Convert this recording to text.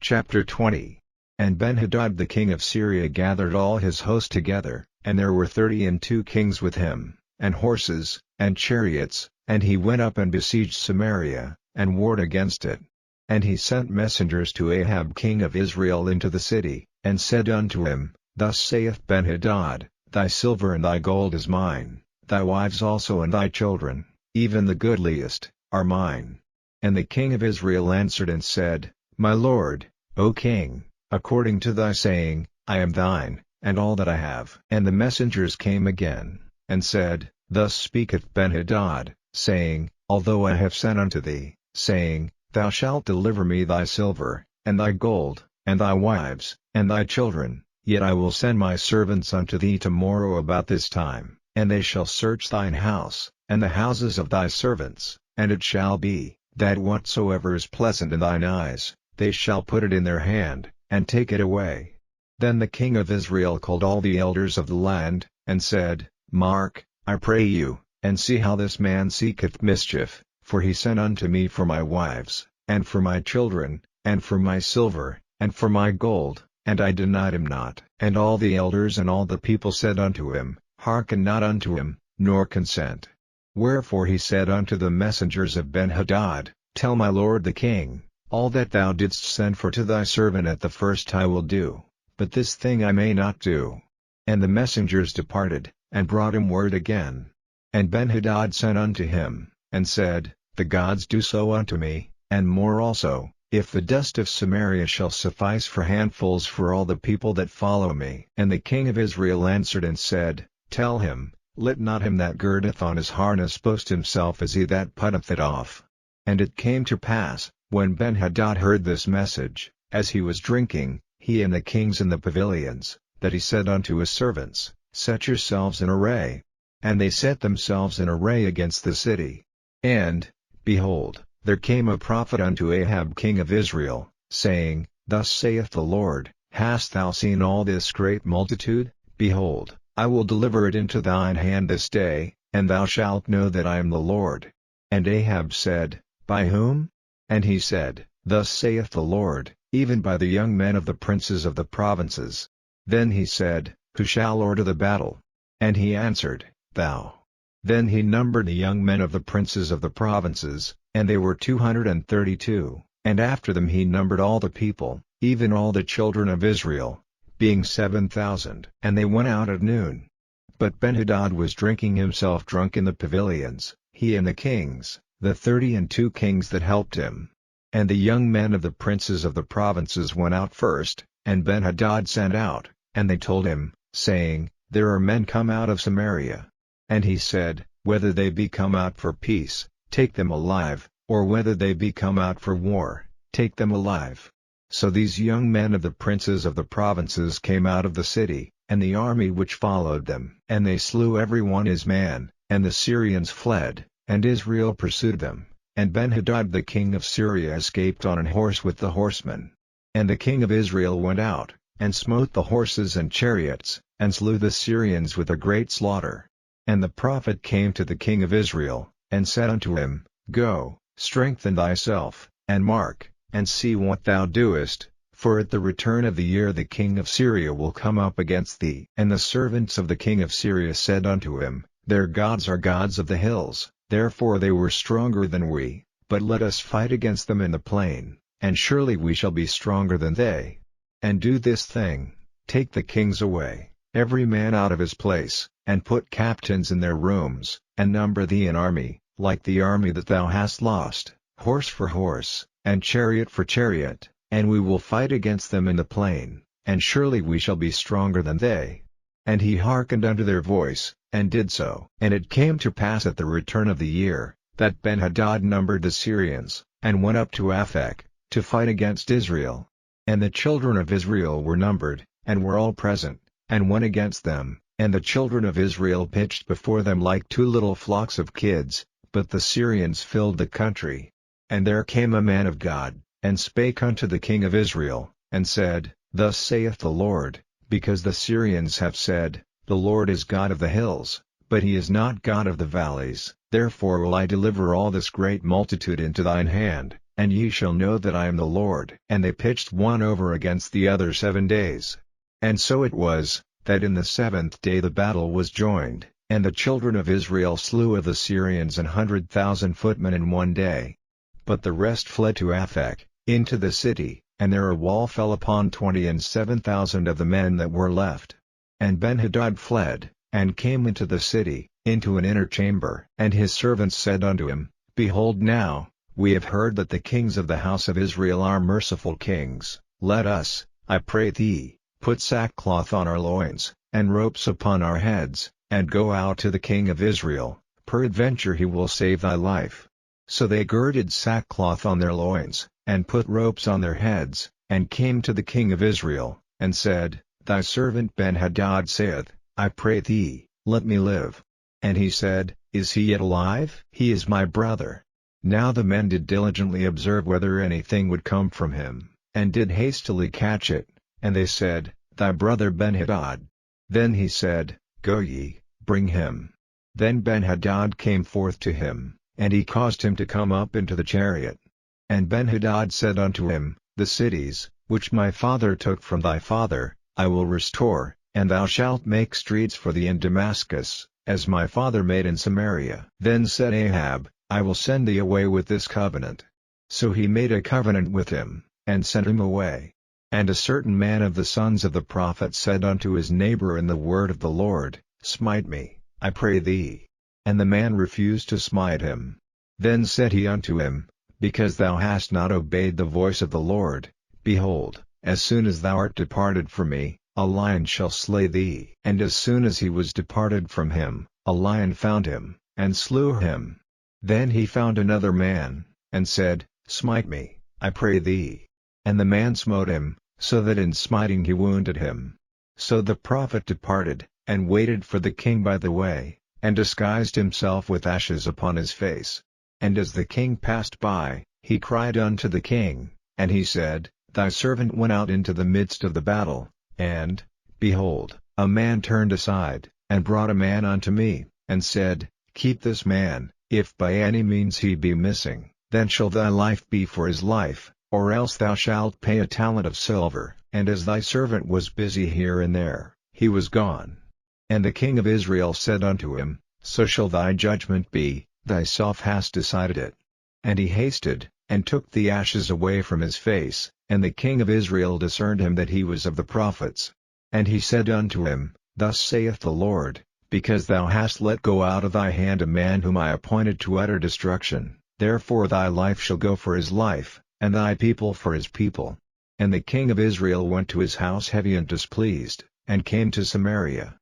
Chapter 20. And Benhadad the king of Syria gathered all his host together, and there were 32 kings with him, and horses, and chariots, and he went up and besieged Samaria, and warred against it. And he sent messengers to Ahab king of Israel into the city, and said unto him, Thus saith Benhadad, Thy silver and thy gold is mine, thy wives also and thy children, even the goodliest, are mine. And the king of Israel answered and said, My lord, O king, according to thy saying, I am thine, and all that I have. And the messengers came again, and said, Thus speaketh Benhadad, saying, Although I have sent unto thee, saying, Thou shalt deliver me thy silver, and thy gold, and thy wives, and thy children, yet I will send my servants unto thee tomorrow about this time, and they shall search thine house, and the houses of thy servants, and it shall be, that whatsoever is pleasant in thine eyes, they shall put it in their hand, and take it away. Then the king of Israel called all the elders of the land, and said, Mark, I pray you, and see how this man seeketh mischief, for he sent unto me for my wives, and for my children, and for my silver, and for my gold, and I denied him not. And all the elders and all the people said unto him, Hearken not unto him, nor consent. Wherefore he said unto the messengers of Benhadad, Tell my lord the king, all that thou didst send for to thy servant at the first I will do, but this thing I may not do. And the messengers departed, and brought him word again. And Benhadad sent unto him, and said, The gods do so unto me, and more also, if the dust of Samaria shall suffice for handfuls for all the people that follow me. And the king of Israel answered and said, Tell him, Let not him that girdeth on his harness boast himself as he that putteth it off. And it came to pass, when Benhadad heard this message, as he was drinking, he and the kings in the pavilions, that he said unto his servants, Set yourselves in array. And they set themselves in array against the city. And, behold, there came a prophet unto Ahab king of Israel, saying, Thus saith the Lord, Hast thou seen all this great multitude? Behold, I will deliver it into thine hand this day, and thou shalt know that I am the Lord. And Ahab said, By whom? And he said, Thus saith the Lord, even by the young men of the princes of the provinces. Then he said, Who shall order the battle? And he answered, Thou. Then he numbered the young men of the princes of the provinces, and they were 232, and after them he numbered all the people, even all the children of Israel, being 7,000. And they went out at noon. But Benhadad was drinking himself drunk in the pavilions, he and the kings, the 32 kings that helped him. And the young men of the princes of the provinces went out first, and Benhadad sent out, and they told him, saying, There are men come out of Samaria. And he said, Whether they be come out for peace, take them alive, or whether they be come out for war, take them alive. So these young men of the princes of the provinces came out of the city, and the army which followed them. And they slew every one his man, and the Syrians fled, and Israel pursued them. And Benhadad the king of Syria escaped on an horse with the horsemen. And the king of Israel went out, and smote the horses and chariots, and slew the Syrians with a great slaughter. And the prophet came to the king of Israel, and said unto him, Go, strengthen thyself, and mark, and see what thou doest, for at the return of the year the king of Syria will come up against thee. And the servants of the king of Syria said unto him, Their gods are gods of the hills, therefore they were stronger than we, but let us fight against them in the plain, and surely we shall be stronger than they. And do this thing, take the kings away, every man out of his place, and put captains in their rooms, and number thee an army, like the army that thou hast lost, horse for horse, and chariot for chariot, and we will fight against them in the plain, and surely we shall be stronger than they. And he hearkened unto their voice, and did so. And it came to pass at the return of the year, that Benhadad numbered the Syrians, and went up to Aphek, to fight against Israel. And the children of Israel were numbered, and were all present, and went against them, and the children of Israel pitched before them like two little flocks of kids, but the Syrians filled the country. And there came a man of God, and spake unto the king of Israel, and said, Thus saith the Lord, because the Syrians have said, The Lord is God of the hills, but he is not God of the valleys, therefore will I deliver all this great multitude into thine hand, and ye shall know that I am the Lord." And they pitched one over against the other 7 days. And so it was, that in the 7th day the battle was joined, and the children of Israel slew of the Syrians 100,000 footmen in 1 day. But the rest fled to Aphek, into the city, and there a wall fell upon 27,000 of the men that were left. And Benhadad fled, and came into the city, into an inner chamber. And his servants said unto him, "Behold now, we have heard that the kings of the house of Israel are merciful kings. Let us, I pray thee, put sackcloth on our loins, and ropes upon our heads, and go out to the king of Israel, peradventure he will save thy life." So they girded sackcloth on their loins, and put ropes on their heads, and came to the king of Israel, and said, "Thy servant Benhadad saith, I pray thee, let me live." And he said, "Is he yet alive? He is my brother." Now the men did diligently observe whether anything would come from him, and did hastily catch it, and they said, "Thy brother Benhadad." Then he said, "Go ye, bring him." Then Benhadad came forth to him, and he caused him to come up into the chariot. And Benhadad said unto him, "The cities, which my father took from thy father, I will restore, and thou shalt make streets for thee in Damascus, as my father made in Samaria." Then said Ahab, "I will send thee away with this covenant." So he made a covenant with him, and sent him away. And a certain man of the sons of the prophets said unto his neighbor in the word of the Lord, "Smite me, I pray thee." And the man refused to smite him. Then said he unto him, "Because thou hast not obeyed the voice of the Lord, behold, as soon as thou art departed from me, a lion shall slay thee." And as soon as he was departed from him, a lion found him, and slew him. Then he found another man, and said, "Smite me, I pray thee." And the man smote him, so that in smiting he wounded him. So the prophet departed, and waited for the king by the way, and disguised himself with ashes upon his face. And as the king passed by, he cried unto the king, and he said, "Thy servant went out into the midst of the battle, and, behold, a man turned aside, and brought a man unto me, and said, Keep this man, if by any means he be missing, then shall thy life be for his life, or else thou shalt pay a talent of silver." And as thy servant was busy here and there, he was gone. And the king of Israel said unto him, "So shall thy judgment be, thyself hast decided it." And he hasted, and took the ashes away from his face, and the king of Israel discerned him that he was of the prophets. And he said unto him, "Thus saith the Lord, because thou hast let go out of thy hand a man whom I appointed to utter destruction, therefore thy life shall go for his life, and thy people for his people." And the king of Israel went to his house heavy and displeased, and came to Samaria.